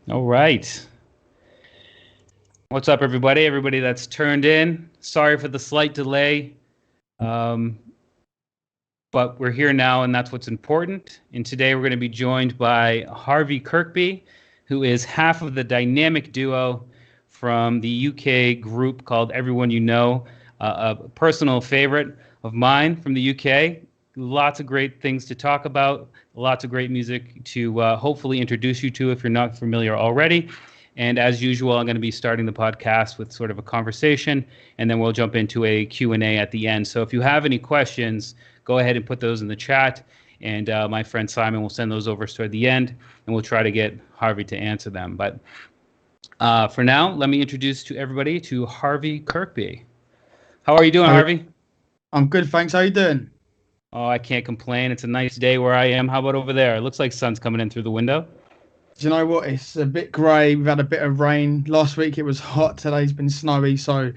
All right. What's up, everybody? Everybody that's turned in. Sorry for the slight delay, um, but we're here now, and that's what's important. And today we're going to be joined by Harvey Kirkby, who is half of the dynamic duo from the UK group called Everyone You Know, a personal favorite of mine from the UK. Lots of great things to talk about, lots of great music to hopefully introduce you to if you're not familiar already. And as usual, I'm going to be starting the podcast with sort of a conversation, and then we'll jump into a Q&A at the end. So if you have any questions, go ahead and put those in the chat, and my friend Simon will send those over toward the end, and we'll try to get Harvey to answer them. But for now, let me introduce to everybody to Harvey Kirkby. How are you doing, Harvey? I'm good, thanks. How you doing? Oh, I can't complain. It's a nice day where I am. How about over there? It looks like sun's coming in through the window. Do you know what? It's a bit grey. We've had a bit of rain. Last week it was hot. Today's been snowy, so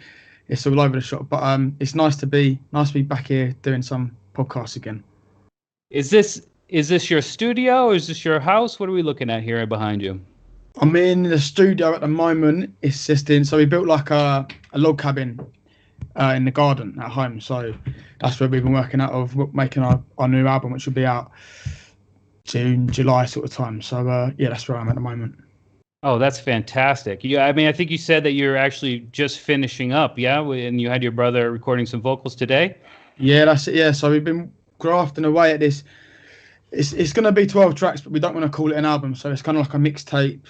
it's all over the shop. But it's nice to be back here doing some podcasts again. Is this your studio or is this your house? What are we looking at here behind you? I'm in the studio at the moment. It's just so we built like a log cabin in the garden at home. So that's where we've been working out of making our new album, which will be out June, July sort of time. So yeah, that's where I'm at the moment. Oh, that's fantastic. Yeah, I mean, I think you said that you're actually just finishing up, yeah? And you had your brother recording some vocals today? Yeah, that's it, yeah. So we've been grafting away at this. It's going to be 12 tracks, but we don't want to call it an album. So it's kind of like a mixtape,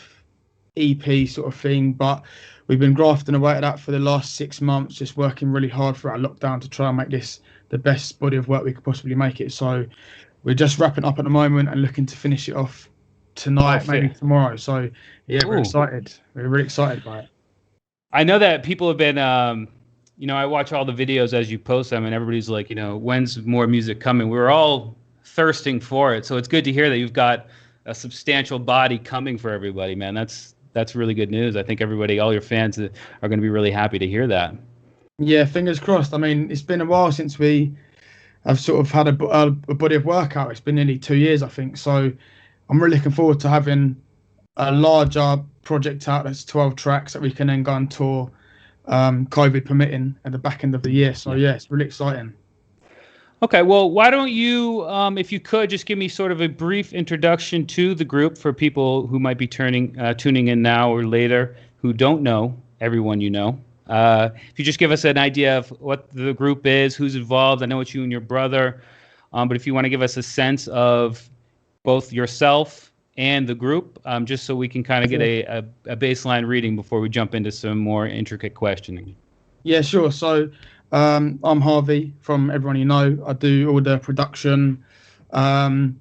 EP sort of thing. But we've been grafting away at that for the last 6 months, just working really hard for our lockdown to try and make this the best body of work we could possibly make it. So we're just wrapping up at the moment and looking to finish it off tonight, maybe tomorrow. So yeah, we're excited. We're really excited by it. I know that people have been, I watch all the videos as you post them, and everybody's like, when's more music coming? We're all thirsting for it. So it's good to hear that you've got a substantial body coming for everybody, man. That's really good news. I think everybody, all your fans are going to be really happy to hear that. Yeah, fingers crossed. I mean, it's been a while since I've sort of had a body of work out. It's been nearly 2 years, I think. So I'm really looking forward to having a larger project out that's 12 tracks that we can then go on tour, COVID permitting, at the back end of the year. So yeah, it's really exciting. Okay, well, why don't you, if you could, just give me sort of a brief introduction to the group for people who might be tuning in now or later who don't know Everyone You Know. If you just give us an idea of what the group is, who's involved. I know it's you and your brother, but if you want to give us a sense of both yourself and the group, just so we can kind of get a baseline reading before we jump into some more intricate questioning. Yeah, sure. So I'm Harvey from Everyone You Know. I do all the production. I've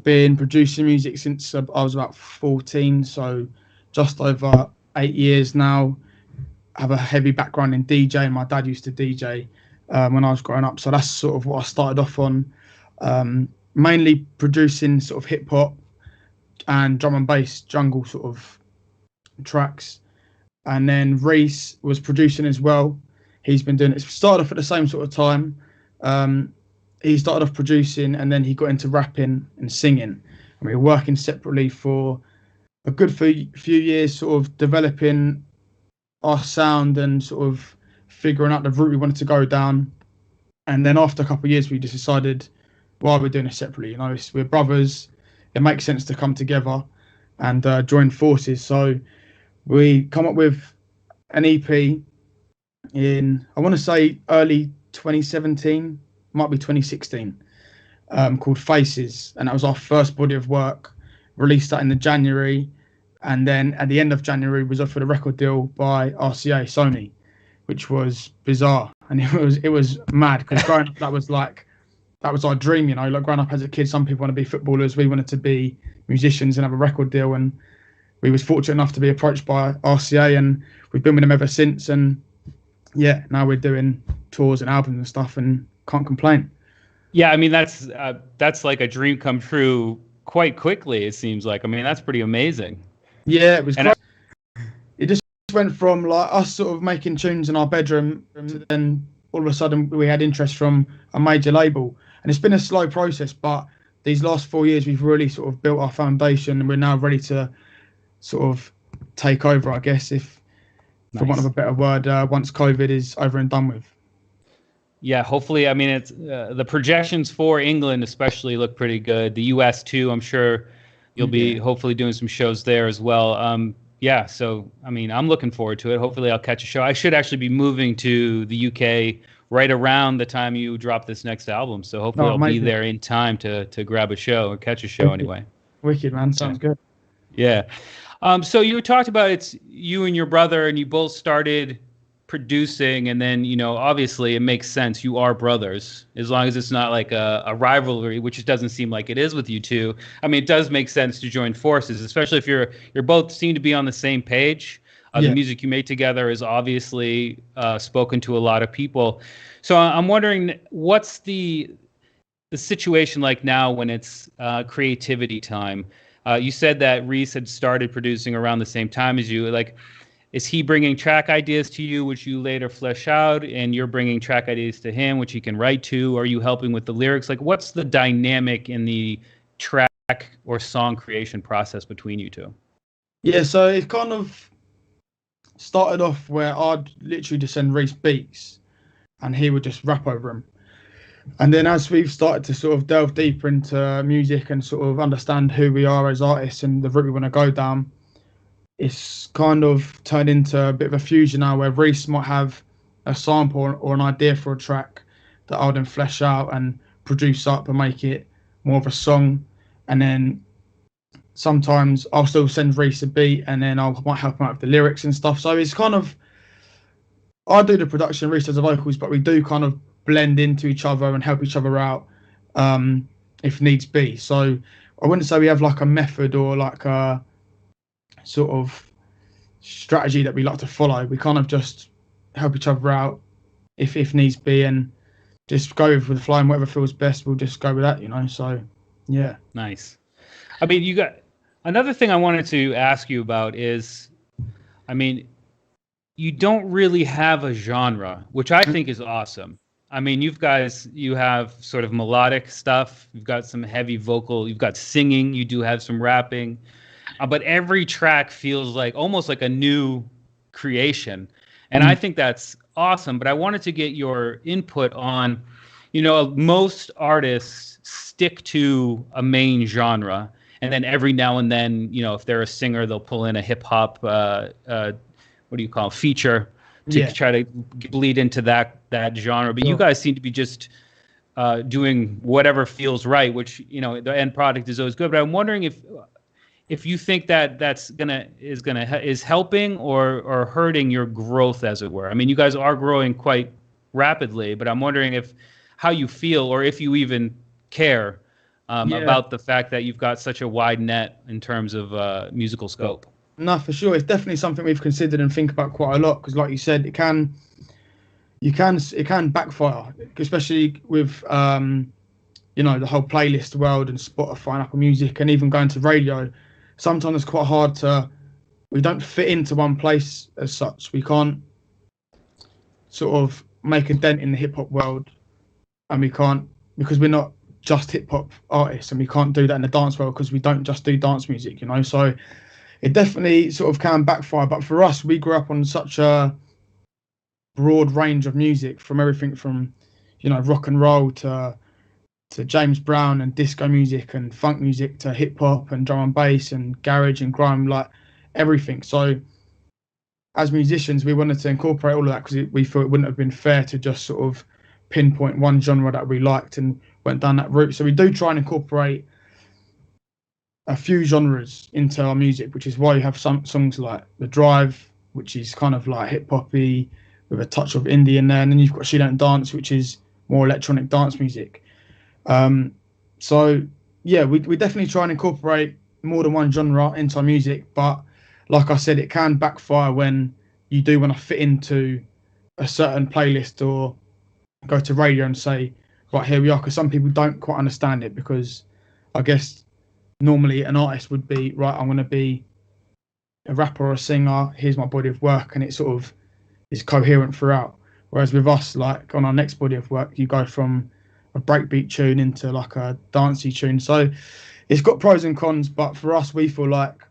been producing music since I was about 14, so just over 8 years now. I have a heavy background in DJing. My dad used to DJ when I was growing up, so that's sort of what I started off on. Mainly producing sort of hip hop and drum and bass jungle sort of tracks, and then Rhys was producing as well. He's been doing it. Started off at the same sort of time. He started off producing, and then he got into rapping and singing. And we were working separately for a good few years, sort of developing our sound and sort of figuring out the route we wanted to go down. And then after a couple of years, we just decided, why are we doing it separately? We're brothers. It makes sense to come together and join forces. So we come up with an EP in, I want to say, early 2017, might be 2016, called Faces. And that was our first body of work. Released that in the January. And then at the end of January, was offered a record deal by RCA Sony, which was bizarre. And it was mad, because growing up, that was our dream, like growing up as a kid. Some people want to be footballers. We wanted to be musicians and have a record deal. And we was fortunate enough to be approached by RCA, and we've been with them ever since. And yeah, now we're doing tours and albums and stuff, and can't complain. Yeah, I mean, that's like a dream come true quite quickly, it seems like. I mean, that's pretty amazing. Yeah, it was great. It just went from like us sort of making tunes in our bedroom to then all of a sudden we had interest from a major label. And it's been a slow process, but these last 4 years we've really sort of built our foundation, and we're now ready to sort of take over, I guess, if for want of a better word, once COVID is over and done with. Yeah, hopefully. I mean, it's the projections for England especially look pretty good. The US too. I'm sure you'll be hopefully doing some shows there as well. Yeah, so I mean, I'm looking forward to it. Hopefully, I'll catch a show. I should actually be moving to the UK right around the time you drop this next album. So hopefully, I'll be there in time to grab a show or catch a show anyway. Wicked, man. Sounds good. Yeah. So you talked about it's you and your brother, and you both started producing, and then, you know, obviously it makes sense. You are brothers, as long as it's not like a rivalry, which it doesn't seem like it is with you two. I mean, it does make sense to join forces, especially if you're both seem to be on the same page. The music you made together is obviously spoken to a lot of people. So I'm wondering, what's the situation like now when it's creativity time? You said that Rhys had started producing around the same time as you. Like, is he bringing track ideas to you, which you later flesh out, and you're bringing track ideas to him, which he can write to? Are you helping with the lyrics? Like, what's the dynamic in the track or song creation process between you two? Yeah, so it kind of started off where I'd literally just send Rhys beats, and he would just rap over them. And then as we've started to sort of delve deeper into music and sort of understand who we are as artists and the route we want to go down, it's kind of turned into a bit of a fusion now where Rhys might have a sample or an idea for a track that I'll then flesh out and produce up and make it more of a song. And then sometimes I'll still send Rhys a beat, and then I might help him out with the lyrics and stuff. So it's kind of, I do the production, Rhys does the vocals, but we do kind of blend into each other and help each other out if needs be. So I wouldn't say we have like a method or like a sort of strategy that we like to follow. We kind of just help each other out if needs be, and just go with the flow, and whatever feels best, we'll just go with that, you know. So yeah. Nice. I mean, you got another thing I wanted to ask you about is, I mean, you don't really have a genre, which I think is awesome. I mean, you have sort of melodic stuff, you've got some heavy vocal, you've got singing, you do have some rapping. But every track feels like almost like a new creation. And I think that's awesome. But I wanted to get your input on, you know, most artists stick to a main genre. And then every now and then, you know, if they're a singer, they'll pull in a hip hop, what do you call it, feature to try to bleed into that genre. But you guys seem to be just doing whatever feels right, which, you know, the end product is always good. But I'm wondering if you think that is helping or hurting your growth, as it were. I mean, you guys are growing quite rapidly, but I'm wondering how you feel, or if you even care about the fact that you've got such a wide net in terms of musical scope. No, for sure. It's definitely something we've considered and think about quite a lot, because like you said, it can backfire, especially with you know, the whole playlist world and Spotify and Apple Music, and even going to radio. Sometimes it's quite hard we don't fit into one place as such. We can't sort of make a dent in the hip hop world, and we can't, because we're not just hip hop artists, and we can't do that in the dance world because we don't just do dance music, you know. So it definitely sort of can backfire. But for us, we grew up on such a broad range of music, from everything from, you know, rock and roll to James Brown and disco music and funk music to hip hop and drum and bass and garage and grime, like everything. So as musicians, we wanted to incorporate all of that, because we thought it wouldn't have been fair to just sort of pinpoint one genre that we liked and went down that route. So we do try and incorporate a few genres into our music, which is why you have some songs like The Drive, which is kind of like hip hoppy with a touch of indie in there, and then you've got She Don't Dance, which is more electronic dance music. So yeah, we definitely try and incorporate more than one genre into our music, but like I said, it can backfire when you do want to fit into a certain playlist or go to radio and say, right, here we are, because some people don't quite understand it, because I guess normally an artist would be, right, I'm going to be a rapper or a singer, here's my body of work, and it sort of is coherent throughout. Whereas with us, like on our next body of work, you go from a breakbeat tune into like a dancey tune. So it's got pros and cons, but for us, we feel like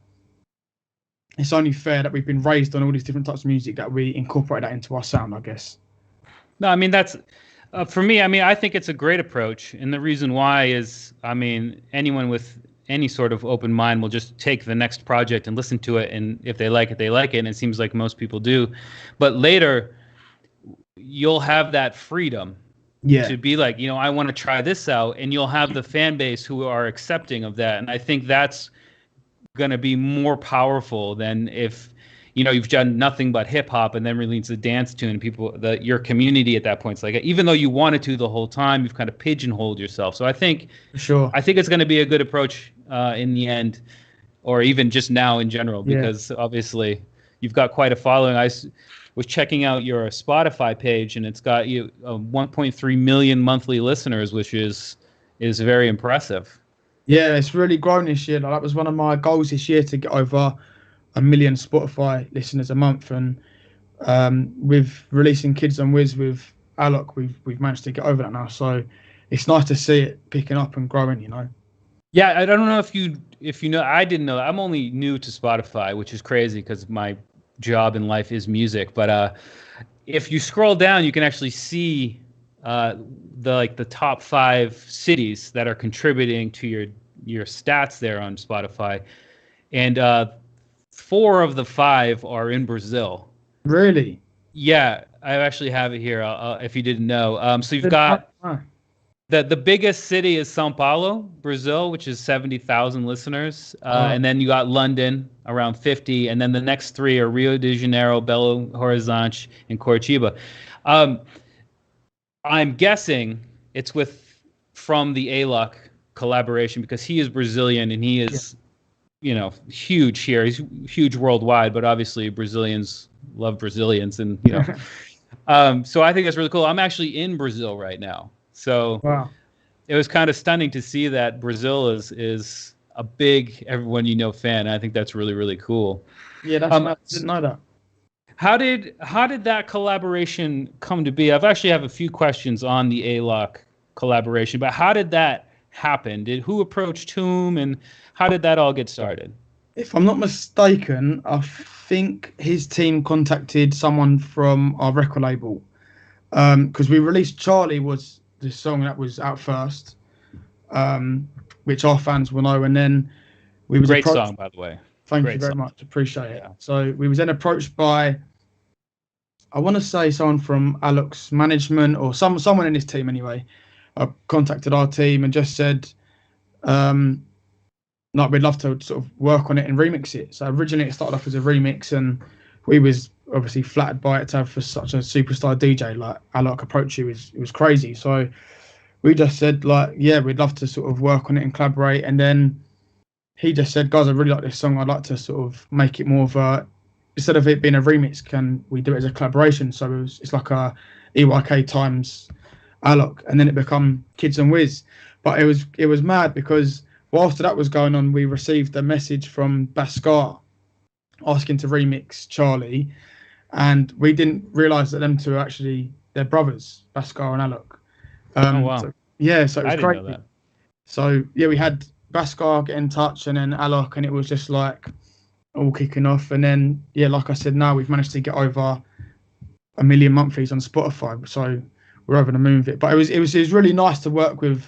it's only fair that we've been raised on all these different types of music that we incorporate that into our sound, I guess. No, I mean that's for me. I mean, I think it's a great approach, and the reason why is, I mean, anyone with any sort of open mind will just take the next project and listen to it, and if they like it, they like it, and it seems like most people do. But later, you'll have that freedom to be like, I want to try this out, and you'll have the fan base who are accepting of that, and I think that's going to be more powerful than if you've done nothing but hip hop and then release a dance tune. People, your community at that point is like, even though you wanted to the whole time, you've kind of pigeonholed yourself. So I think it's going to be a good approach in the end, or even just now in general, because obviously you've got quite a following. I was checking out your Spotify page, and it's got 1.3 million monthly listeners, which is very impressive. Yeah, it's really grown this year. Like, that was one of my goals this year, to get over 1 million Spotify listeners a month, and with releasing Kids on Wiz with Alok, we've managed to get over that now. So it's nice to see it picking up and growing. Yeah, I don't know if you know. I didn't know. I'm only new to Spotify, which is crazy because my job in life is music. But if you scroll down, you can actually see the top 5 cities that are contributing to your stats there on Spotify, and 4 of the 5 are in Brazil. Really? Yeah, I actually have it here. If you didn't know, so you've got the biggest city is São Paulo, Brazil, which is 70,000 listeners, and then you got London around 50, and then the next 3 are Rio de Janeiro, Belo Horizonte, and Curitiba. I'm guessing it's from the Alok collaboration, because he is Brazilian and he is, huge here. He's huge worldwide, but obviously Brazilians love Brazilians, and so I think that's really cool. I'm actually in Brazil right now, so wow. It was kind of stunning to see that Brazil is a big everyone fan. I think that's really, really cool. Yeah, that's I didn't know that. How did that collaboration come to be? I've actually have a few questions on the Alok collaboration, but how did that happen? Who approached whom, and how did that all get started? If I'm not mistaken, I think his team contacted someone from our record label, because we released Charlie, was the song that was out first, which our fans will know, and then we was great song, by the way. Thank you very much. Appreciate it. So we was then approached by, I want to say, someone from Alok's management, or someone in his team anyway, contacted our team and just said, like, we'd love to sort of work on it and remix it. So originally it started off as a remix, and we was obviously flattered by it to have for such a superstar DJ like Alok approach you. It was crazy. So we just said, like, yeah, we'd love to sort of work on it and collaborate. And then he just said, guys, I really like this song. I'd like to sort of make it more of a, instead of it being a remix, can we do it as a collaboration? So it's like a EYK times Alok, and then it become Kids on Wiz. But it was mad, because whilst that was going on, we received a message from Baskar asking to remix Charlie, and we didn't realise that them two are actually their brothers, Baskar and Alok. Oh wow! So it was great. So yeah, we had Baskar get in touch, and then Alok, and it was just like all kicking off. And then yeah, like I said, now we've managed to get over 1 million monthlies on Spotify, so we're over the moon with it. But it was really nice to work with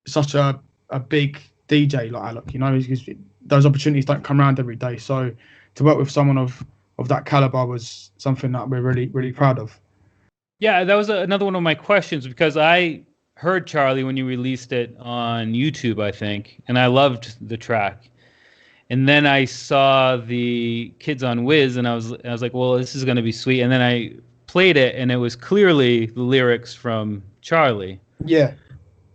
such a big DJ like Alok, because those opportunities don't come around every day. So to work with someone of that caliber was something that we're really, really proud of. Yeah, that was another one of my questions, because I heard Charlie when you released it on YouTube, I think, and I loved the track. And then I saw the Kids on Wiz, and I was like, well, this is going to be sweet. And then I played it, and it was clearly the lyrics from Charlie. Yeah.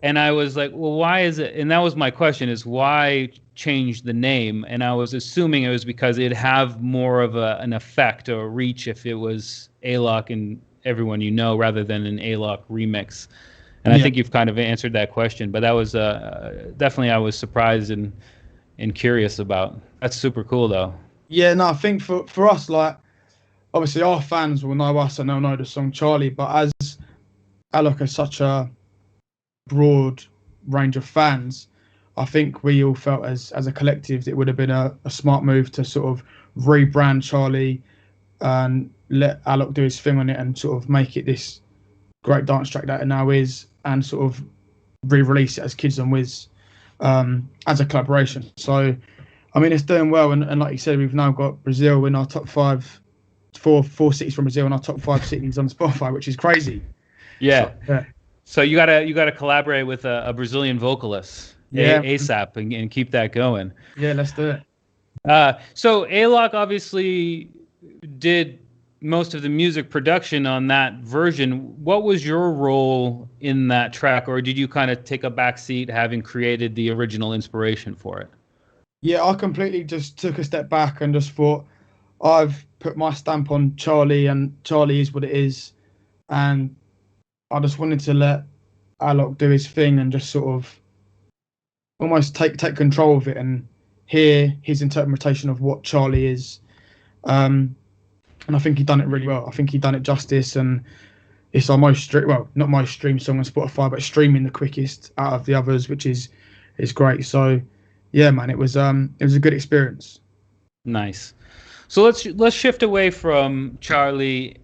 And I was like, well, why is it? And that was my question, is why change the name? And I was assuming it was because it'd have more of an effect or a reach if it was Alok and everyone rather than an Alok remix. And I think you've kind of answered that question. But that was definitely, I was surprised and curious about. That's super cool, though. Yeah, no, I think for us, like, obviously our fans will know us and they'll know the song Charlie. But as Alok has such a broad range of fans, I think we all felt as a collective it would have been a smart move to sort of rebrand Charlie and let Alok do his thing on it and sort of make it this great dance track that it now is, and sort of re-release it as Kids on Wiz as a collaboration. So, I mean, it's doing well, and like you said, we've now got Brazil in our top five, four cities from Brazil in our top 5 cities on Spotify, which is crazy. Yeah. So, yeah. So you gotta collaborate with a Brazilian vocalist, ASAP, and keep that going. Yeah, let's do it. So Alok obviously did most of the music production on that version. What was your role in that track, or did you kind of take a back seat, having created the original inspiration for it? Yeah, I completely just took a step back and just thought, I've put my stamp on Charlie, and Charlie is what it is, and I just wanted to let Alok do his thing and just sort of almost take control of it and hear his interpretation of what Charlie is. And I think he done it really well. I think he done it justice, and it's our not most streamed song on Spotify, but streaming the quickest out of the others, which is great. So yeah, man, it was a good experience. Nice. So let's shift away from Charlie,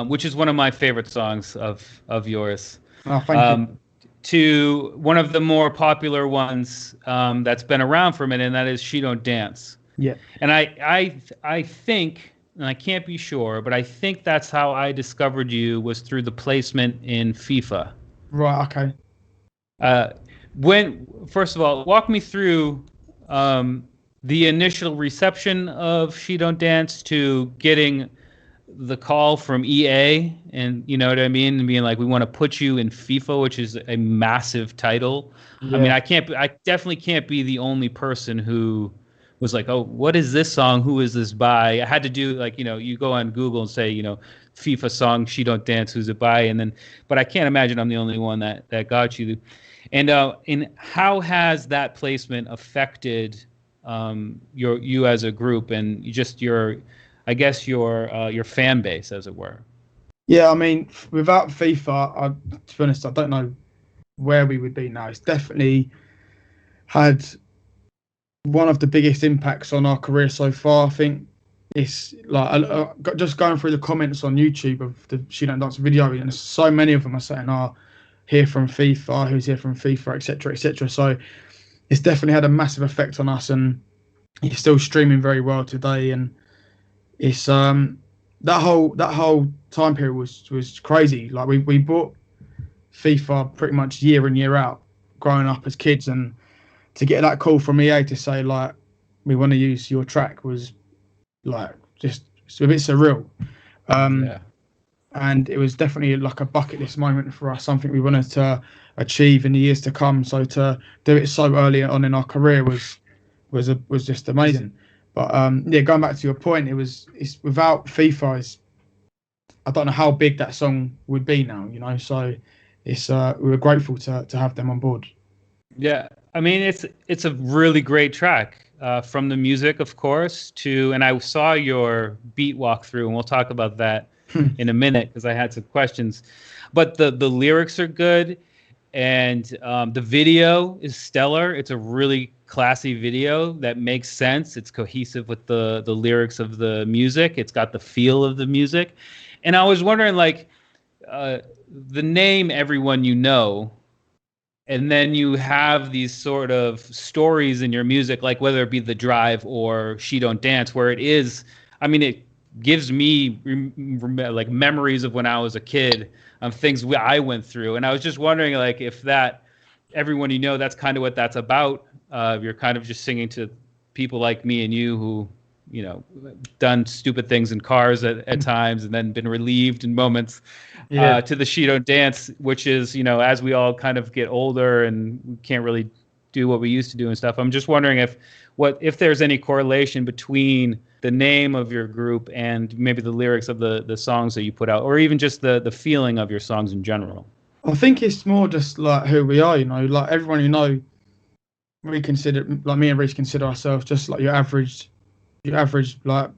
which is one of my favorite songs of yours. Oh, thank you. To one of the more popular ones that's been around for a minute, and that is "She Don't Dance." Yeah. And I think, and I can't be sure, but I think that's how I discovered you, was through the placement in FIFA. Right. Okay. First of all, walk me through the initial reception of "She Don't Dance" to getting the call from EA, and you know what I mean, and being like, we want to put you in FIFA, which is a massive title. Yeah. I mean, I definitely can't be the only person who was like, oh, what is this song? Who is this by? I had to do, like, you go on Google and say, FIFA song, "She Don't Dance," who's it by? And then, but I can't imagine I'm the only one that got you. And how has that placement affected you as a group, and just your fan base, as it were? Yeah, I mean, without FIFA, to be honest, I don't know where we would be now. It's definitely had one of the biggest impacts on our career so far. I think it's like just going through the comments on YouTube of the "She Don't Dance" video, and so many of them are saying, "Oh, here from FIFA, who's here from FIFA," etc., etc. So it's definitely had a massive effect on us, and it's still streaming very well today. And it's that whole time period was crazy. Like we bought FIFA pretty much year in, year out growing up as kids, and to get that call from EA to say, like, we want to use your track was like just a bit surreal. And it was definitely like a bucket list moment for us, something we wanted to achieve in the years to come. So to do it so early on in our career was just amazing. But going back to your point, it's without FIFA, I don't know how big that song would be now, so it's we were grateful to have them on board. Yeah, I mean, it's a really great track, from the music, of course, and I saw your beat walkthrough, and we'll talk about that in a minute, because I had some questions. But the lyrics are good, and the video is stellar. It's a really classy video that makes sense. It's cohesive with the lyrics of the music. It's got the feel of the music. And I was wondering, like, the name "Everyone You Know," and then you have these sort of stories in your music, like whether it be "The Drive" or "She Don't Dance," where it is, I mean, it gives me like memories of when I was a kid, things I went through. And I was just wondering, like, if that "Everyone You Know," that's kind of what that's about. You're kind of just singing to people like me and you who, done stupid things in cars at times, and then been relieved in moments, to the "She Don't Dance," which is, as we all kind of get older and we can't really do what we used to do and stuff. I'm just wondering if there's any correlation between the name of your group and maybe the lyrics of the songs that you put out, or even just the feeling of your songs in general. I think it's more just like who we are, like Everyone You Know, we consider, like me and Rhys consider ourselves just like your average like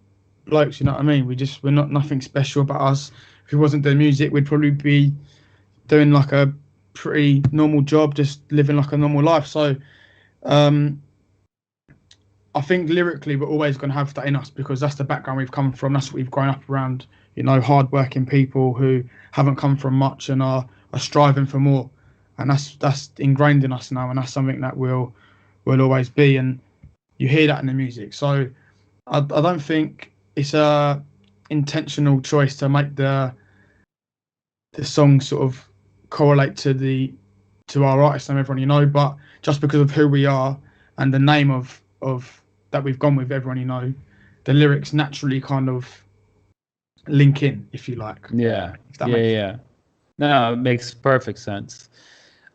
blokes, you know what I mean? We're not nothing special about us. If we wasn't doing music, we'd probably be doing like a pretty normal job, just living like a normal life. So Um, I think lyrically we're always going to have that in us because that's the background we've come from. That's what we've grown up around. You know, hardworking people who haven't come from much and are striving for more, and that's ingrained in us now, and that's something that will always be. And you hear that in the music. So I don't think it's a intentional choice to make the song sort of correlate to our artist and everyone you know, but just because of who we are and the name of that we've gone with everyone you know, the lyrics naturally kind of link in, if you like. Yeah. If that makes sense. Yeah. No, it makes perfect sense.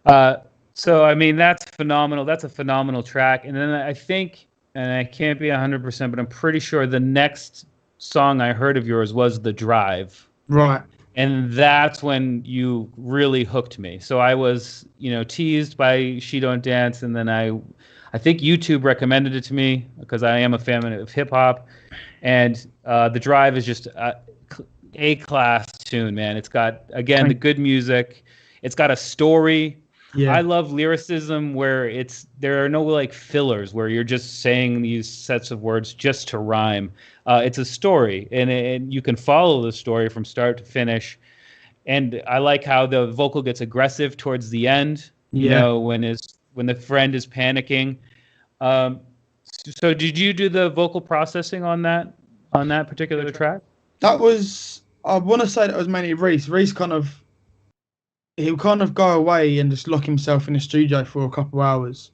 So I mean, that's phenomenal. That's a phenomenal track. And then I think, and I can't be 100%, but I'm pretty sure the next song I heard of yours was The Drive. Right. And that's when you really hooked me. So I was, teased by She Don't Dance, and then I think YouTube recommended it to me because I am a fan of hip hop. And The Drive is just a class tune, man. It's got, again, the good music. It's got a story. Yeah. I love lyricism where there are no like fillers where you're just saying these sets of words just to rhyme. It's a story, and you can follow the story from start to finish. And I like how the vocal gets aggressive towards the end. Yeah. When the friend is panicking. So did you do the vocal processing on that particular track? That was, I want to say that was mainly Rhys. Rhys he'll kind of go away and just lock himself in the studio for a couple of hours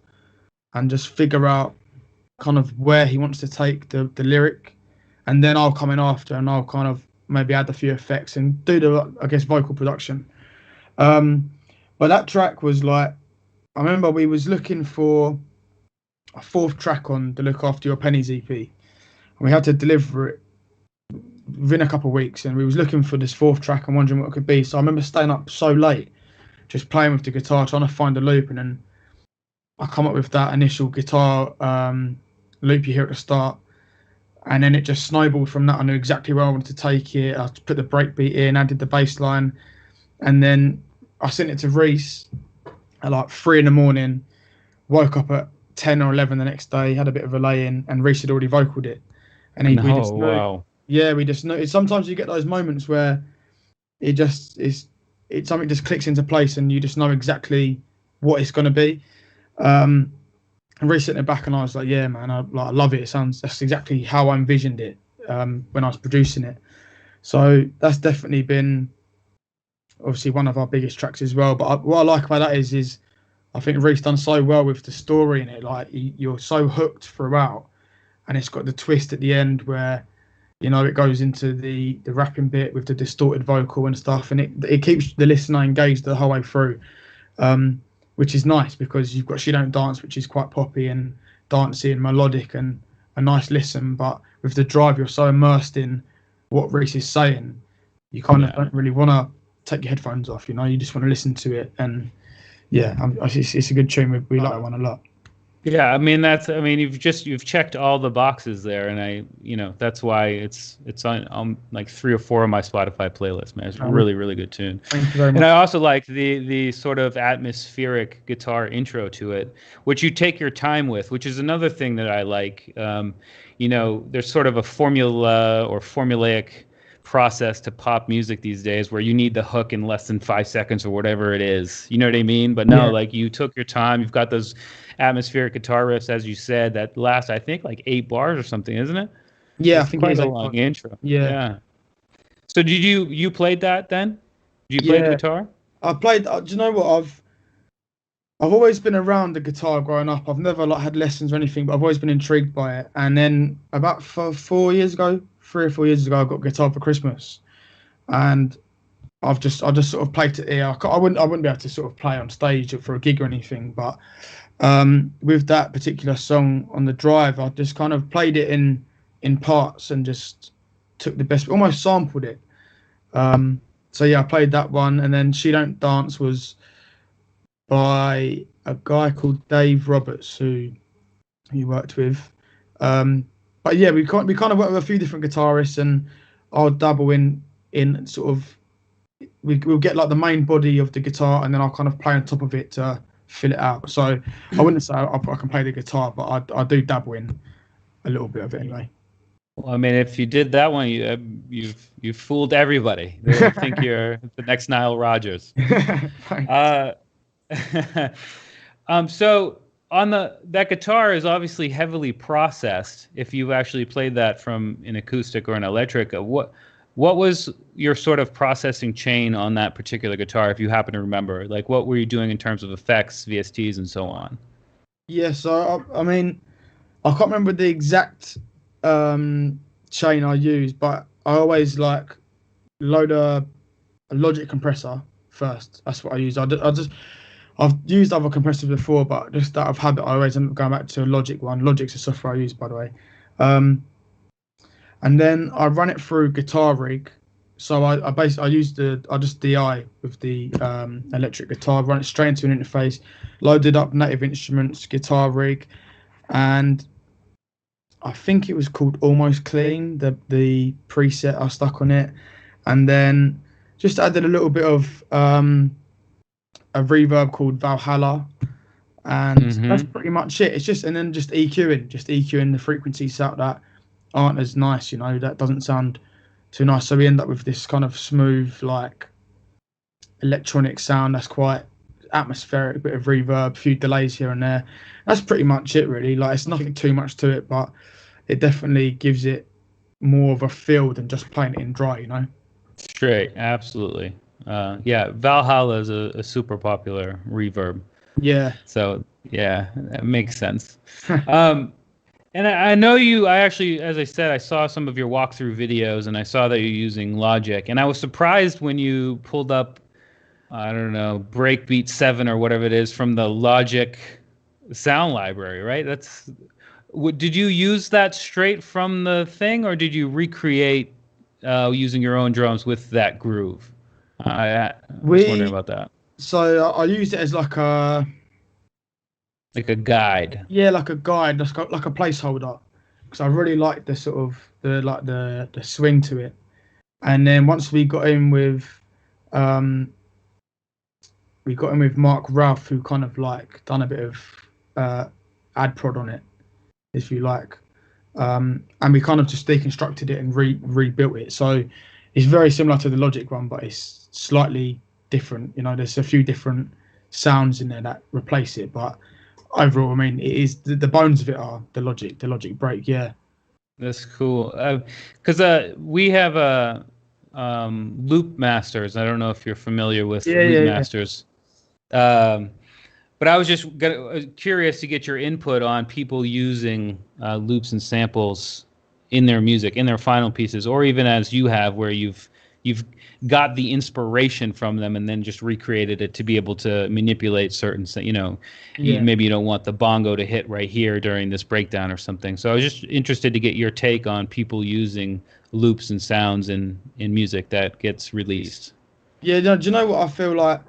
and just figure out kind of where he wants to take the lyric. And then I'll come in after and I'll kind of maybe add a few effects and do the, I guess, vocal production. But that track was like, I remember we was looking for a fourth track on the Look After Your Pennies EP. And we had to deliver it within a couple of weeks, and we was looking for this fourth track and wondering what it could be. So I remember staying up so late, just playing with the guitar, trying to find a loop, and then I come up with that initial guitar loop you hear at the start, and then it just snowballed from that. I knew exactly where I wanted to take it. I put the breakbeat in, added the bass line, and then I sent it to Rhys at like 3 a.m. Woke up at 10 or 11 the next day, had a bit of a lay-in, and Rhys had already vocaled it. And we just knew, wow. Yeah, we just know. Sometimes you get those moments where it just is. Something just clicks into place, and you just know exactly what it's going to be. And Rhys sitting back, and I was like, "Yeah, man, I love it. That's exactly how I envisioned it when I was producing it." So that's definitely been obviously one of our biggest tracks as well. But what I like about that is I think Rhys done so well with the story in it. Like you're so hooked throughout, and it's got the twist at the end where, it goes into the rapping bit with the distorted vocal and stuff, and it keeps the listener engaged the whole way through, which is nice because you've got She Don't Dance, which is quite poppy and dancey and melodic and a nice listen. But with The Drive, you're so immersed in what Rhys is saying, you kind of don't really want to take your headphones off. You just want to listen to it, and yeah, it's a good tune. We like that one a lot. Yeah, I mean you've checked all the boxes there, and that's why it's on like 3 or 4 of my Spotify playlists, man. It's a really, really good tune. Thank you very much. And I also like the sort of atmospheric guitar intro to it, which you take your time with, which is another thing that I like. There's sort of a formula or formulaic process to pop music these days where you need the hook in less than 5 seconds or whatever it is. You know what I mean? But no, like you took your time. You've got those atmospheric guitar riffs, as you said, that last, I think, like 8 bars or something, isn't it? Yeah, it's I think quite it is a long intro. Yeah. So did you played that then? Did you play the guitar? I played. Do you know what? I've always been around the guitar growing up. I've never had lessons or anything, but I've always been intrigued by it. And then about 4 years ago, 3 or 4 years ago, I got a guitar for Christmas, and I just sort of played it here. I wouldn't be able to sort of play on stage for a gig or anything, but with that particular song on The Drive, I just kind of played it in parts and just took the best, almost sampled it. So yeah, I played that one, and then She Don't Dance was by a guy called Dave Roberts who he worked with. But yeah, we kind of work with a few different guitarists, and I'll dabble in sort of we'll get like the main body of the guitar, and then I'll kind of play on top of it to fill it out. So I wouldn't say I can play the guitar, but I do dabble in a little bit of it anyway. Well, I mean, if you did that one, you've fooled everybody. They'll think you're the next Nile Rodgers. So on that guitar is obviously heavily processed. If you've actually played that from an acoustic or an electric, what was your sort of processing chain on that particular guitar, if you happen to remember? Like, what were you doing in terms of effects, VSTs, and so on? Yeah, so I mean, I can't remember the exact chain I use, but I always like load a Logic compressor first. That's what I use. I've used other compressors before, but just out of habit, I always end up going back to a Logic one. Logic's a software I use, by the way. And then I run it through Guitar Rig. So I just DI with the electric guitar, run it straight into an interface, loaded up Native Instruments, Guitar Rig, and I think it was called Almost Clean, the preset I stuck on it, and then just added a little bit of a reverb called Valhalla, and that's pretty much it. It's just, and then just EQing the frequencies out that aren't as nice, that doesn't sound too nice. So we end up with this kind of smooth, like electronic sound that's quite atmospheric, a bit of reverb, a few delays here and there. That's pretty much it, really. Like, it's nothing too much to it, but it definitely gives it more of a feel than just playing it in dry, Straight, absolutely. Yeah, Valhalla is a super popular reverb. Yeah. So yeah, that makes sense. And I know I actually, as I said, I saw some of your walkthrough videos, and I saw that you're using Logic, and I was surprised when you pulled up, I don't know, Breakbeat 7 or whatever it is from the Logic sound library, right? Did you use that straight from the thing, or did you recreate using your own drums with that groove? I was wondering about that. So I used it as like a guide. Yeah, like a guide. That's got like a placeholder, because I really liked the sort of the swing to it. And then once we got in with Mark Ralph, who kind of like done a bit of ad prod on it, if you like, and we kind of just deconstructed it and rebuilt it. So it's very similar to the Logic one, but it's slightly different. There's a few different sounds in there that replace it, but overall, I mean, it is the bones of it are the Logic break. Yeah, that's cool. Because we have Loop Masters. I don't know if you're familiar with Loop Masters. But I was just curious to get your input on people using loops and samples in their music, in their final pieces, or even as you have, where you've got the inspiration from them and then just recreated it to be able to manipulate certain, maybe you don't want the bongo to hit right here during this breakdown or something. So I was just interested to get your take on people using loops and sounds in music that gets released. Yeah, do you know what I feel like?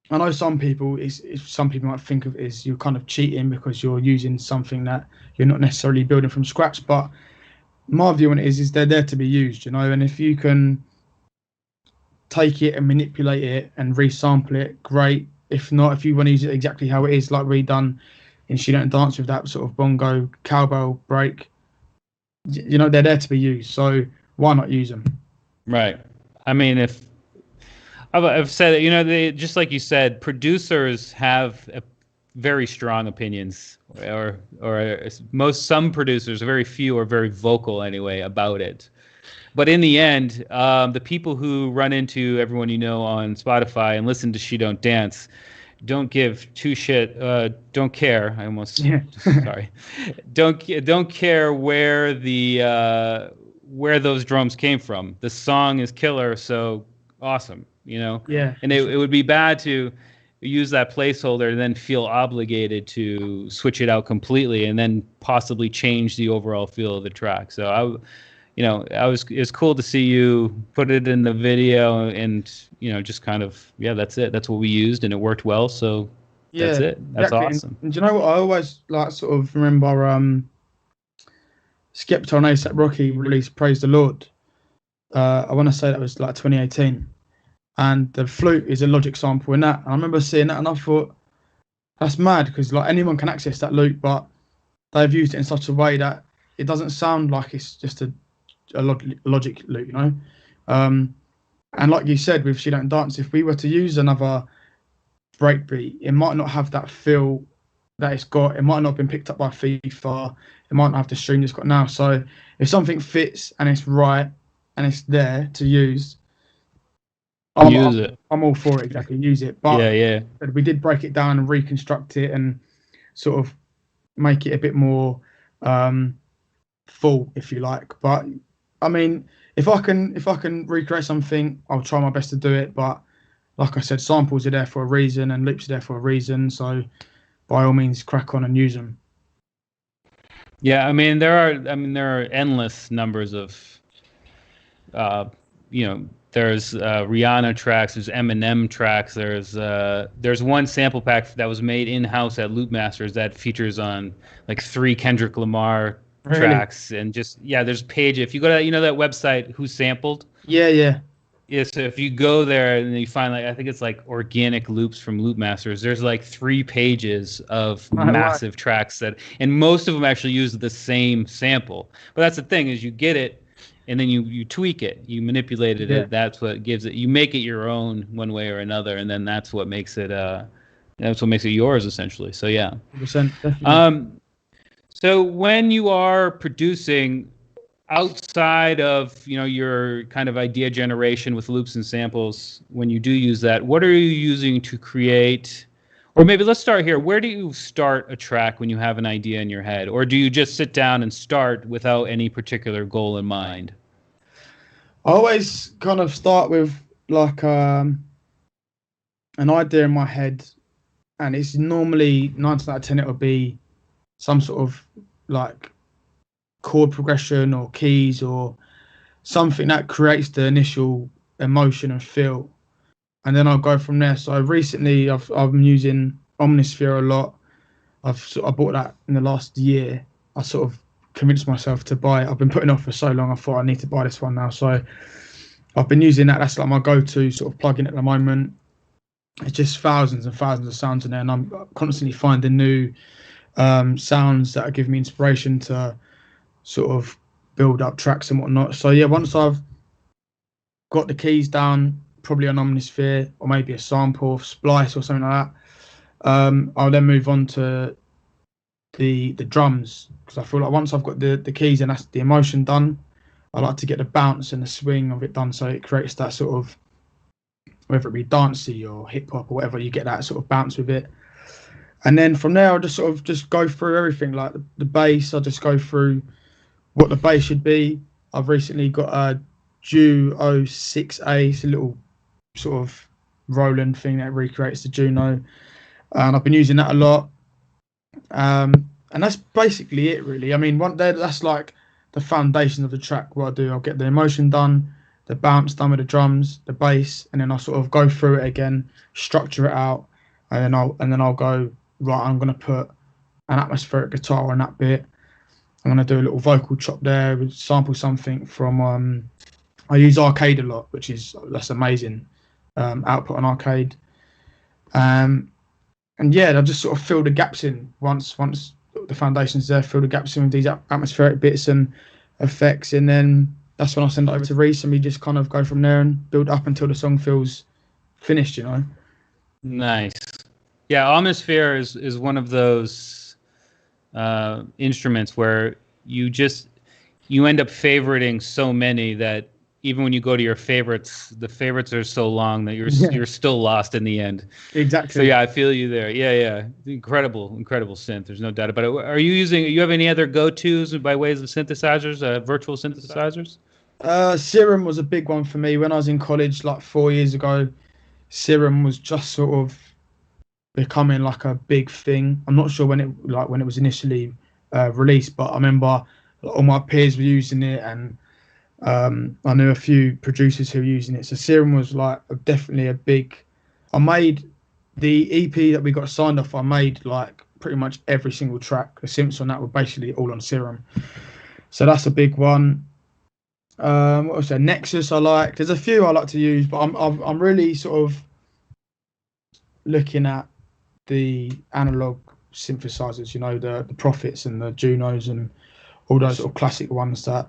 I know some people might think of it as you're kind of cheating because you're using something that you're not necessarily building from scratch, but my view on it is they're there to be used, and if you can take it and manipulate it and resample it, great. If not, if you want to use it exactly how it is, like redone in She Don't Dance with that sort of bongo cowbell break, they're there to be used, so why not use them? Right. I mean, if I've said it, just like you said, producers have very strong opinions, or some producers, very few, are very vocal anyway about it. But in the end, the people who run into everyone on Spotify and listen to She Don't Dance don't give two shit. Don't care. I almost sorry. Don't care where those drums came from. The song is killer, so awesome. Yeah. And it would be bad to use that placeholder and then feel obligated to switch it out completely and then possibly change the overall feel of the track. So it's cool to see you put it in the video and just kind of, that's it. That's what we used and it worked well. So that's it. That's exactly. awesome. And do you know what I always like sort of remember? Skepta and A$AP Rocky released "Praise the Lord." I want to say that was like 2018. and the flute is a Logic sample in that. And I remember seeing that, and I thought that's mad because like anyone can access that loop, but they've used it in such a way that it doesn't sound like it's just a Logic loop, you know. And like you said with She Don't Dance, if we were to use another breakbeat, it might not have that feel that it's got. It might not have been picked up by FIFA. It might not have the stream it's got now. So if something fits and it's right and it's there to use, Use it. I'm all for it. Exactly, use it. But Yeah. we did break it down and reconstruct it and sort of make it a bit more full, if you like. But I mean, if I can recreate something, I'll try my best to do it. But like I said, samples are there for a reason and loops are there for a reason. So by all means, crack on and use them. Yeah, I mean there are endless numbers of there's Rihanna tracks, there's Eminem tracks, there's one sample pack that was made in-house at Loopmasters that features on like 3 Kendrick Lamar tracks, and there's page, if you go to that website Who Sampled. Yeah, so if you go there and you find, like, I think it's like organic loops from Loopmasters, there's like 3 pages of massive tracks and most of them actually use the same sample. But that's the thing, is you get it and then you tweak it, you manipulate it. Yeah. That's what gives it, you make it your own one way or another, and then that's what makes it yours essentially. So yeah. 100%, definitely. So when you are producing outside of your kind of idea generation with loops and samples, when you do use that, what are you using to create? Or maybe let's start here. Where do you start a track when you have an idea in your head? Or do you just sit down and start without any particular goal in mind? I always kind of start with like an idea in my head, and it's normally 9 out of 10 it'll be some sort of like chord progression or keys or something that creates the initial emotion and feel, and then I'll go from there. So recently I've been using Omnisphere a lot. I bought that in the last year. I sort of convinced myself to buy it. I've been putting off for so long. I thought I need to buy this one now. So I've been using that. That's like my go-to sort of plugin at the moment. It's just thousands and thousands of sounds in there, and I'm constantly finding new sounds that give me inspiration to sort of build up tracks and whatnot. So yeah, once I've got the keys down, probably on Omnisphere or maybe a sample of Splice or something like that, I'll then move on to the drums, because I feel like once I've got the keys and that's the emotion done, I like to get the bounce and the swing of it done, so it creates that sort of, whether it be dancey or hip hop or whatever, you get that sort of bounce with it. And then from there I'll just sort of just go through everything, like the bass. I'll just go through what the bass should be. I've recently got a Duo 6A, it's a little sort of Roland thing that recreates the Juno, and I've been using that a lot. And that's basically it, really. I mean, that's like the foundation of the track. What I do, I'll get the emotion done, the bounce done with the drums, the bass, and then I'll sort of go through it again, structure it out, and then I'll go, right, I'm gonna put an atmospheric guitar on that bit. I'm gonna do a little vocal chop there, sample something from I use Arcade a lot, that's amazing output on Arcade. And yeah, I'll just sort of fill the gaps in once the foundation's there. Fill the gaps in with these atmospheric bits and effects, and then that's when I send it over to Rhys, and we just kind of go from there and build up until the song feels finished. Nice. Yeah, Omnisphere is one of those instruments where you end up favoriting so many that even when you go to your favorites, the favorites are so long that you're still lost in the end. Exactly. So yeah, I feel you there. Yeah. Incredible synth. There's no doubt about it. You have any other go-tos by ways of synthesizers, virtual synthesizers? Serum was a big one for me when I was in college, like 4 years ago. Serum was just sort of becoming like a big thing. I'm not sure when it was initially released, but I remember all my peers were using it, and I knew a few producers who were using it. So Serum was like definitely a big. I made the EP that we got signed off. I made like pretty much every single track. The synths on that were basically all on Serum. So that's a big one. What was that? Nexus I like. There's a few I like to use, but I'm really sort of looking at the analog synthesizers, you know, the Prophets and the Junos and all those sort of classic ones that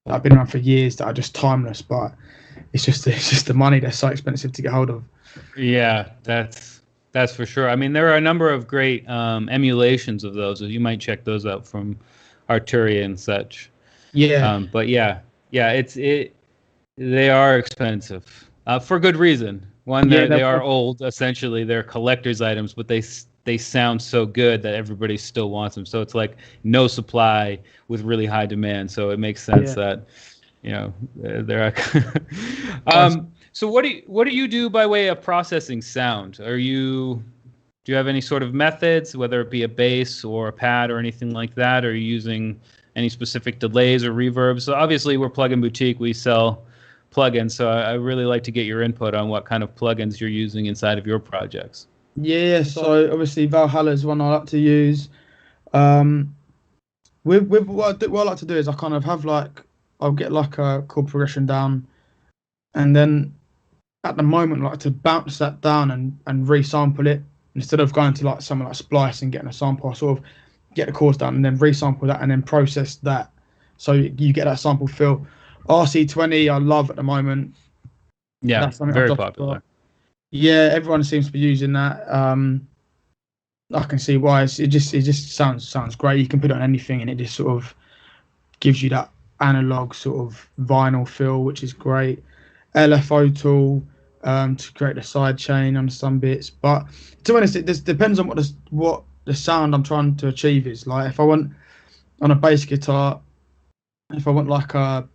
have been around for years that are just timeless, but it's just the money, they're so expensive to get hold of. Yeah, that's for sure. I mean, there are a number of great emulations of those. You might check those out from Arturia and such. Yeah, But yeah, they are expensive for good reason. One, yeah, they are old. Essentially, they're collector's items, but they sound so good that everybody still wants them. So it's like no supply with really high demand. So it makes sense that they're. So what do you do by way of processing sound? Do you have any sort of methods, whether it be a bass or a pad or anything like that? Are you using any specific delays or reverbs? So obviously we're Plugin Boutique. We sell plugins. So I really like to get your input on what kind of plugins you're using inside of your projects. yeah. So obviously Valhalla is one I like to use. Um, with what I like to do is I kind of have like I'll get like a chord progression down, and then at the moment like to bounce that down and resample it instead of going to like something like Splice and getting a sample. I sort of get the chords down and then resample that and then process that, so you get that sample fill. RC20 I love at the moment. Yeah, That's something I've very just popular. got. Yeah, everyone seems to be using that. I can see why. It just sounds great. You can put it on anything and it just sort of gives you that analog sort of vinyl feel, which is great. LFO tool to create the side chain on some bits, but to be honest, it just depends on what the sound I'm trying to achieve is. Like if I want on a bass guitar, if I want like a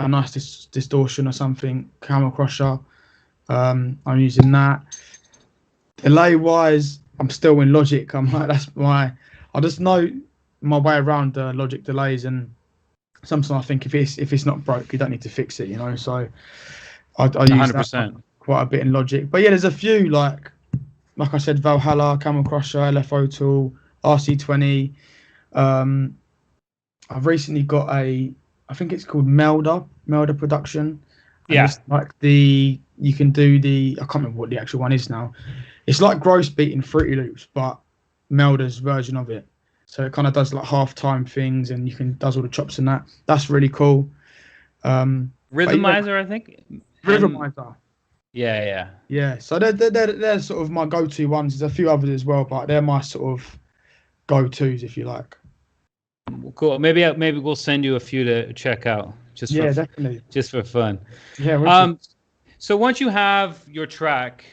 nice distortion or something, Camel Crusher, I'm using that. Delay wise, I'm still in Logic. I'm like I just know my way around Logic delays, and sometimes I think if it's not broke, you don't need to fix it, you know. So I use that 100%. quite a bit in Logic. But yeah, there's a few like I said, Valhalla, Camel Crusher, LFO tool, RC20. Um, I've recently got I think it's called Melder Production, and Yeah. it's like you can do I can't remember what the actual one is now. It's like Gross Beat in Fruity Loops, but Melder's version of it. So it kind of does like half-time things, and does all the chops and that. That's really cool. But yeah, Rhythmizer, I think. Rhythmizer. Yeah, yeah. Yeah, so they're sort of my go-to ones. There's a few others as well, but they're my sort of go-tos, if you like. Cool. Maybe we'll send you a few to check out Yeah, definitely. just for fun. Yeah, wicked. So once you have your track,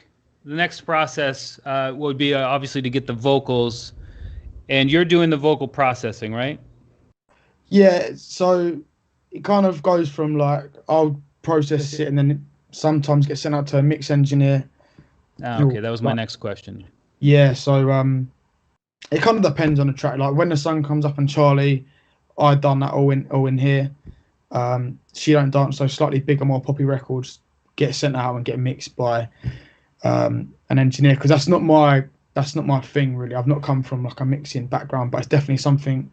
the next process would be obviously to get the vocals, and you're doing the vocal processing, right? Yeah, so it kind of goes from like I'll process it and then it sometimes gets sent out to a mix engineer. Okay, that was my next question. Yeah, so it kind of depends on the track. Like when the sun comes up and Charlie, I done that all in here. She Don't Dance, so slightly bigger, more poppy records get sent out and get mixed by an engineer, because that's not my thing really. I've not come from like a mixing background, but it's definitely something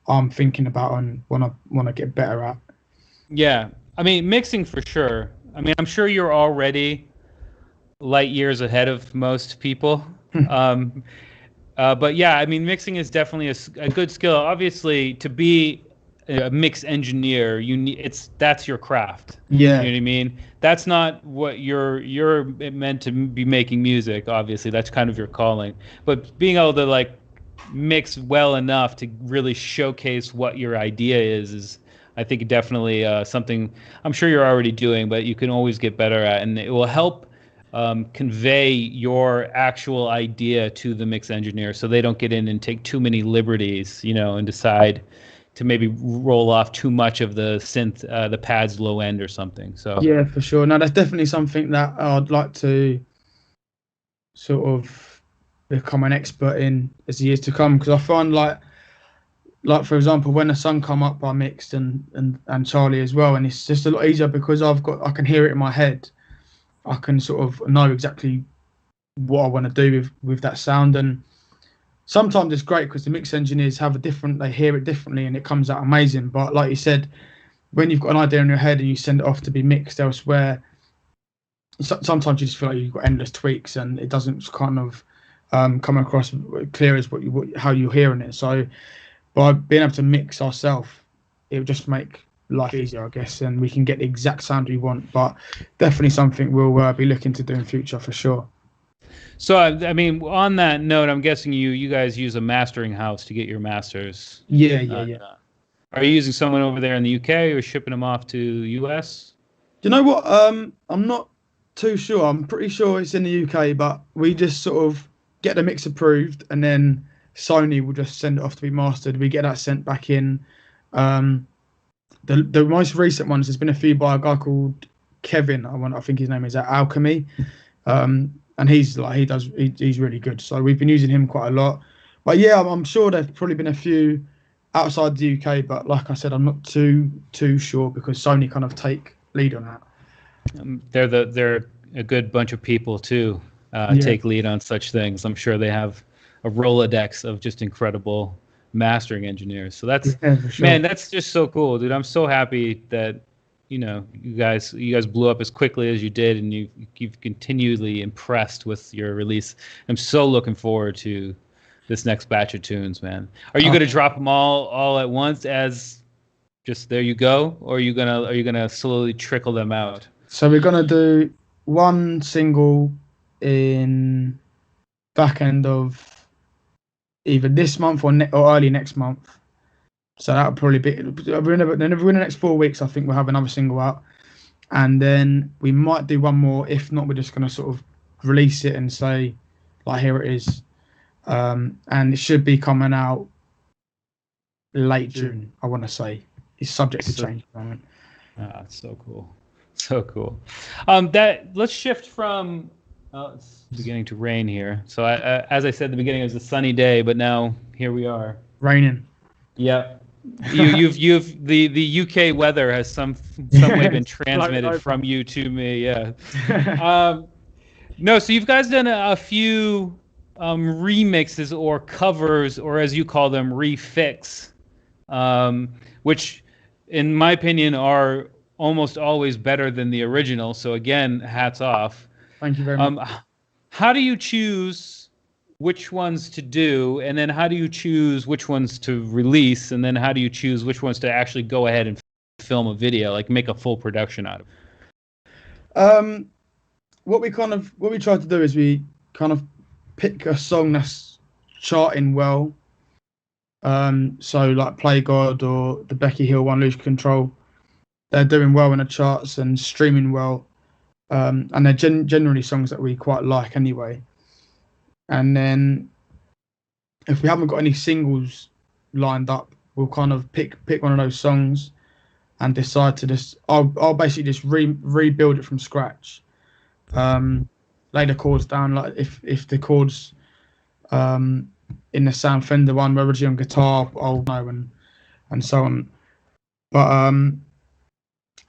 I'm thinking about and want to get better at. Yeah, I mean mixing for sure. I mean, I'm sure you're already light years ahead of most people. But yeah, I mean, mixing is definitely a good skill. Obviously, to be a mix engineer, that's your craft. Yeah, You know what I mean? That's not what you're meant to be making music. Obviously, that's kind of your calling. But being able to like mix well enough to really showcase what your idea is I think definitely something I'm sure you're already doing, but you can always get better at, and it will help convey your actual idea to the mix engineer, so they don't get in and take too many liberties, and decide to maybe roll off too much of the synth, the pad's low end or something. So yeah, for sure. No, that's definitely something that I'd like to sort of become an expert in as the years to come, because I find like for example, when the sun come up, I mixed and Charlie as well, and it's just a lot easier because I can hear it in my head. I can sort of know exactly what I want to do with that sound, and sometimes it's great because the mix engineers they hear it differently and it comes out amazing. But like you said, when you've got an idea in your head and you send it off to be mixed elsewhere, sometimes you just feel like you've got endless tweaks and it doesn't kind of come across clear as how you're hearing it. So by being able to mix ourselves, it would just make life easier, I guess, and we can get the exact sound we want. But definitely something we'll be looking to do in future for sure. So I mean, on that note, I'm guessing you guys use a mastering house to get your masters. Yeah. Are you using someone over there in the UK or shipping them off to US? Do you know what? I'm not too sure. I'm pretty sure it's in the UK, but we just sort of get the mix approved, and then Sony will just send it off to be mastered. We get that sent back in. The most recent ones, there's been a few by a guy called Kevin. I think his name is at Alchemy, and he's really good. So we've been using him quite a lot. But yeah, I'm sure there's probably been a few outside the UK, but like I said, I'm not too sure because Sony kind of take lead on that. They're a good bunch of people too. Take lead on such things. I'm sure they have a Rolodex of just incredible mastering engineers. So that's for sure. Man, that's just so cool, dude. I'm so happy that you guys blew up as quickly as you did, and you've continually impressed with your release. I'm so looking forward to this next batch of tunes, man. Are you going to drop them all at once as just there you go, or are you gonna slowly trickle them out? So we're gonna do one single in back end of either this month or early next month. So that'll probably be within the next 4 weeks. I think we'll have another single out, and then we might do one more. If not, we're just gonna sort of release it and say, like, here it is, and it should be coming out late June. I want to say it's subject to change at the moment. It's so cool. So cool. Let's shift from. It's beginning to rain here. So as I said at the beginning, it was a sunny day, but now here we are. Raining. Yep. The UK weather has some way been transmitted from you to me. Yeah. No, so you guys done a few remixes or covers, or as you call them, refix, which, in my opinion, are almost always better than the original. So again, hats off. Thank you very much. How do you choose which ones to do, and then how do you choose which ones to release, and then how do you choose which ones to actually go ahead and film a video, like make a full production out of? What we try to do is we kind of pick a song that's charting well. So like Play God or the Becky Hill one, Lose Control. They're doing well in the charts and streaming well, and they're generally songs that we quite like anyway. And then if we haven't got any singles lined up, we'll kind of pick one of those songs and decide to just I'll basically just rebuild it from scratch, lay the chords down, like if the chords in the Sam Fender one were originally on guitar, I'll know and so on. But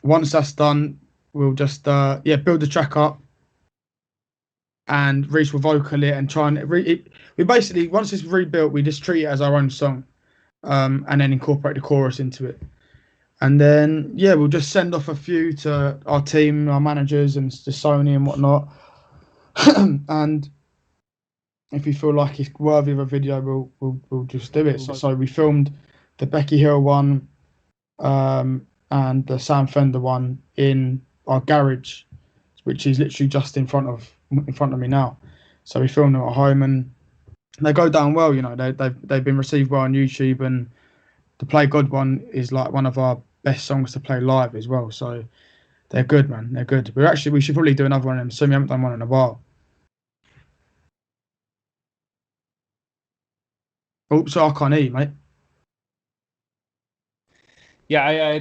once that's done, we'll just build the track up, and Rhys will vocal it and try and we basically, once it's rebuilt, we just treat it as our own song, and then incorporate the chorus into it, and then we'll just send off a few to our team, our managers, and to Sony and whatnot. And if we feel like it's worthy of a video, we'll just do it. So we filmed the Becky Hill one, and the Sam Fender one in our garage, which is literally just in front of me now. So we filmed them at home, and they go down well. They've been received well on YouTube, and the Play God one is like one of our best songs to play live as well. So they're good, man. They're good. We should probably do another one of them soon. We haven't done one in a while. Oh, so I can't hear you, mate. Yeah,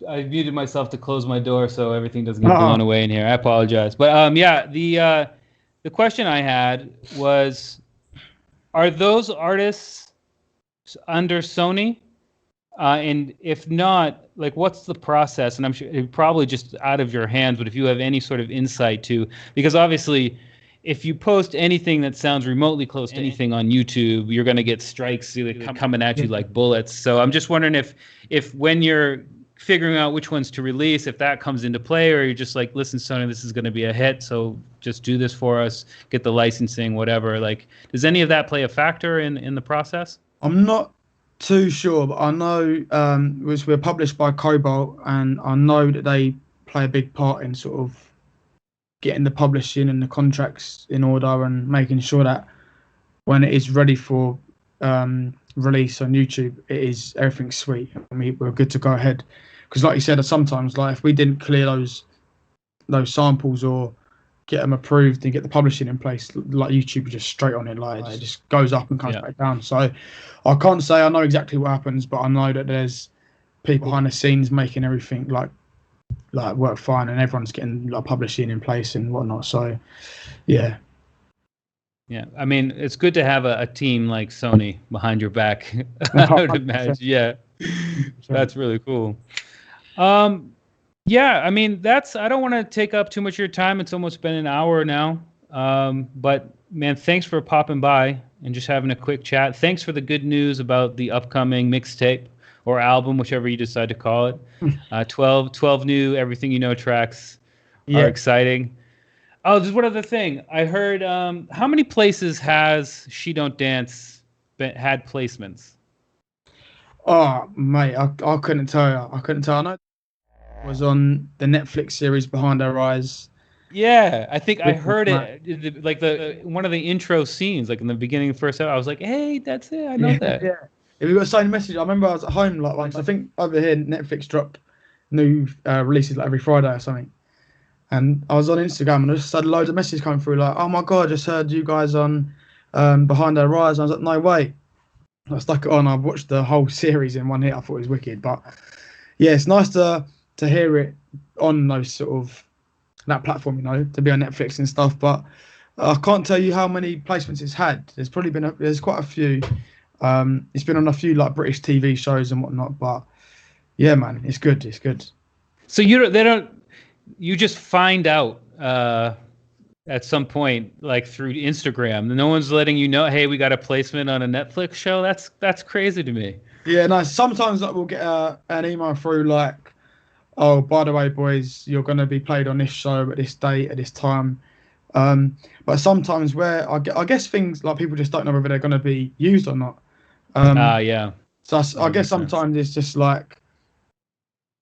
I muted myself to close my door so everything doesn't get blown away in here. I apologize. But the question I had was, are those artists under Sony? And if not, like, what's the process? And I'm sure it's probably just out of your hands, but if you have any sort of insight to, because obviously if you post anything that sounds remotely close to anything on YouTube, you're going to get strikes coming at you like bullets. So I'm just wondering if when you're figuring out which ones to release, if that comes into play, or you're just like, listen, Sony, this is going to be a hit, so just do this for us, get the licensing, whatever. Like, does any of that play a factor in the process? I'm not too sure, but I know we're published by Cobalt, and I know that they play a big part in sort of getting the publishing and the contracts in order and making sure that when it is ready for release on YouTube, everything's sweet. I mean, we're good to go ahead. Because, like you said, sometimes, like if we didn't clear those samples or get them approved and get the publishing in place, like YouTube is just straight on it, like it just goes up and comes back down. So I can't say I know exactly what happens, but I know that there's people behind the scenes making everything like work fine, and everyone's getting like publishing in place and whatnot. So yeah. I mean, it's good to have a team like Sony behind your back. I would imagine. Yeah, that's really cool. Yeah, I mean, I don't want to take up too much of your time. It's almost been an hour now. But man, thanks for popping by and just having a quick chat. Thanks for the good news about the upcoming mixtape or album, whichever you decide to call it. 12 new Everything You Know tracks are exciting. Oh, there's one other thing. I heard, how many places has She Don't Dance had placements? Oh, mate, I couldn't tell you. I know it was on the Netflix series Behind Our Eyes. Yeah, I think I heard it, like one of the intro scenes, like in the beginning of the first episode. I was like, hey, that's it. I know that. Yeah. If we got a signed message, I remember I was at home like once. I think over here Netflix dropped new releases like every Friday or something. And I was on Instagram and I just had loads of messages coming through like, oh my God, I just heard you guys on Behind Our Eyes. And I was like, no way. I stuck it on. I watched the whole series in one hit. I thought it was wicked. But yeah, it's nice to hear it on those sort of that platform, you know, to be on Netflix and stuff. But I can't tell you how many placements it's had. There's probably been there's quite a few. It's been on a few like British TV shows and whatnot. But yeah, man, it's good. It's good. So you just find out at some point, like through Instagram. No one's letting you know, hey, we got a placement on a Netflix show. That's crazy to me. Yeah, no. Sometimes like we'll get an email through like, oh, by the way, boys, you're going to be played on this show at this date at this time. But sometimes where I guess things like people just don't know whether they're going to be used or not. Yeah. So I guess sometimes it's just like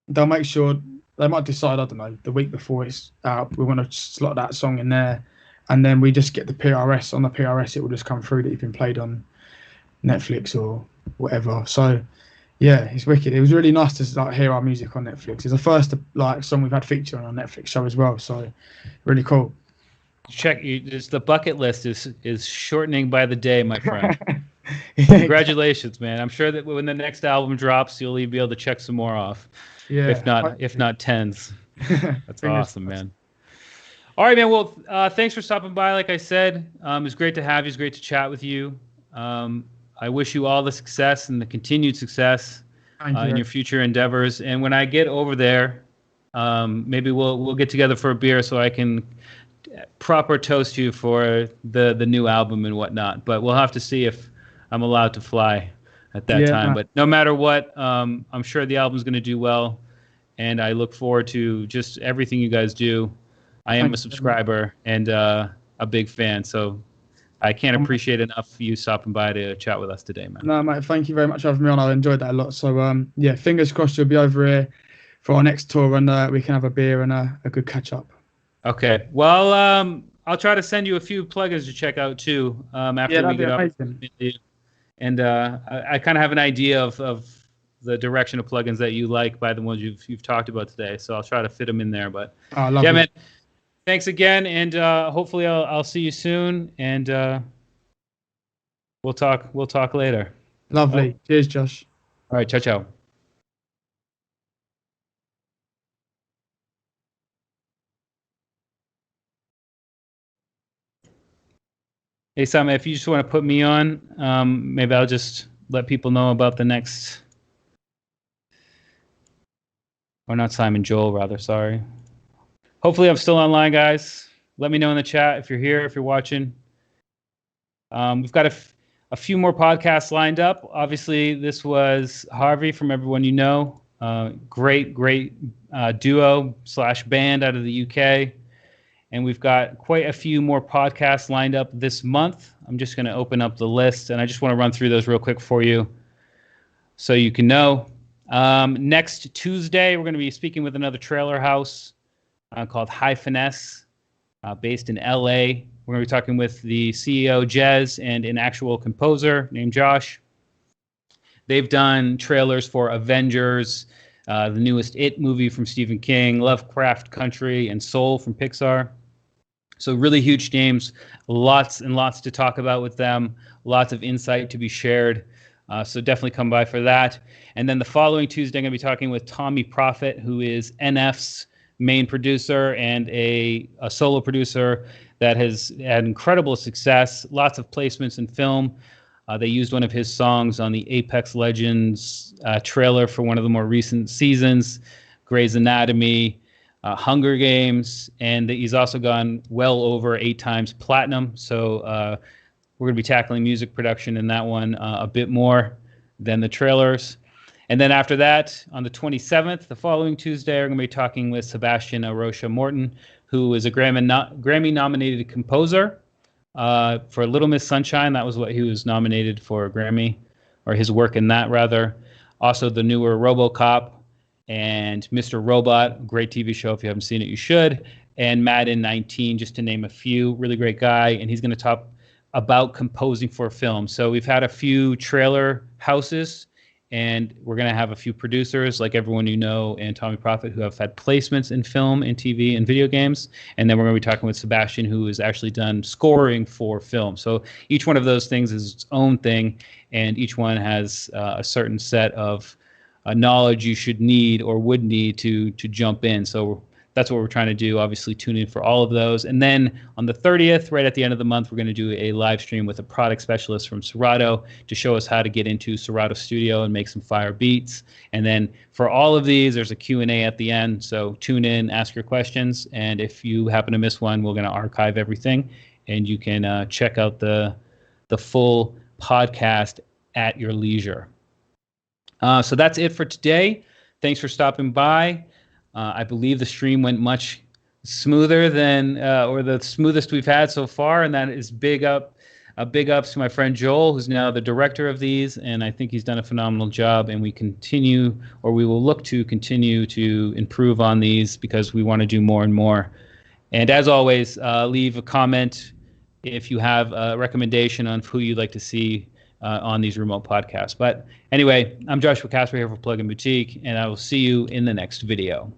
they'll make sure. They might decide, I don't know, the week before it's out, we want to slot that song in there. And then we just get the PRS. On the PRS, it will just come through that you've been played on Netflix or whatever. So, yeah, it's wicked. It was really nice to like hear our music on Netflix. It's the first like song we've had featured on a Netflix show as well. So, really cool. The bucket list is shortening by the day, my friend. Congratulations, man. I'm sure that when the next album drops, you'll be able to check some more off. Yeah, if not tens. That's awesome, man. All right, man. Well, thanks for stopping by. Like I said, it's great to have you. It's great to chat with you. I wish you all the success and the continued success in your future endeavors. And when I get over there, maybe we'll get together for a beer so I can proper toast you for the new album and whatnot. But we'll have to see if I'm allowed to fly at that time. But no matter what, I'm sure the album's going to do well, and I look forward to just everything you guys do. I am a subscriber and a big fan, so I can't appreciate enough you stopping by to chat with us today, man. No, mate, thank you very much for having me on. I enjoyed that a lot. So, yeah, fingers crossed you'll be over here for our next tour, and we can have a beer and a good catch-up. Okay. Well, I'll try to send you a few plugins to check out, too, after we get up. And I kind of have an idea of the direction of plugins that you like by the ones you've talked about today. So I'll try to fit them in there. But yeah, man, thanks again, and hopefully I'll see you soon, and we'll talk later. Lovely. Cheers, Josh. All right, ciao. Hey, Simon, if you just want to put me on, maybe I'll just let people know about the next... Or not Simon, Joel, rather, sorry. Hopefully I'm still online, guys. Let me know in the chat if you're here, if you're watching. We've got a few more podcasts lined up. Obviously, this was Harvey from Everyone You Know. Great duo / band out of the UK. And we've got quite a few more podcasts lined up this month. I'm just going to open up the list, and I just want to run through those real quick for you so you can know. Next Tuesday, we're going to be speaking with another trailer house called High Finesse, based in LA. We're going to be talking with the CEO, Jez, and an actual composer named Josh. They've done trailers for Avengers, the newest It movie from Stephen King, Lovecraft Country, and Soul from Pixar. So really huge names, lots and lots to talk about with them, lots of insight to be shared. So definitely come by for that. And then the following Tuesday, I'm going to be talking with Tommy Prophet, who is NF's main producer and a solo producer that has had incredible success, lots of placements in film. They used one of his songs on the Apex Legends trailer for one of the more recent seasons, Grey's Anatomy, Hunger Games, and he's also gone well over 8 times platinum. So we're going to be tackling music production in that one a bit more than the trailers. And then after that, on the 27th, the following Tuesday, we're going to be talking with Sebastian Arosha Morton, who is a Grammy-nominated composer for Little Miss Sunshine. That was what he was nominated for a Grammy, or his work in that, rather. Also, the newer RoboCop and Mr. Robot, great TV show. If you haven't seen it, you should. And Madden 19, just to name a few. Really great guy, and he's going to talk about composing for film. So we've had a few trailer houses, and we're going to have a few producers like everyone you know and Tommy Prophet who have had placements in film and TV and video games. And then we're going to be talking with Sebastian, who has actually done scoring for film. So each one of those things is its own thing, and each one has a certain set of knowledge you should need or would need to jump in. So that's what we're trying to do. Obviously, tune in for all of those. And then on the 30th, right at the end of the month, we're going to do a live stream with a product specialist from Serato to show us how to get into Serato Studio and make some fire beats. And then for all of these, there's a Q&A at the end. So tune in, ask your questions. And if you happen to miss one, we're going to archive everything. And you can check out the full podcast at your leisure. So that's it for today. Thanks for stopping by. I believe the stream went much smoother than, or the smoothest we've had so far, and that is big ups to my friend Joel, who's now the director of these, and I think he's done a phenomenal job, and we will look to continue to improve on these because we want to do more and more. And as always, leave a comment if you have a recommendation on who you'd like to see on these remote podcasts. But anyway, I'm Joshua Casper here for Plug-in Boutique, and I will see you in the next video.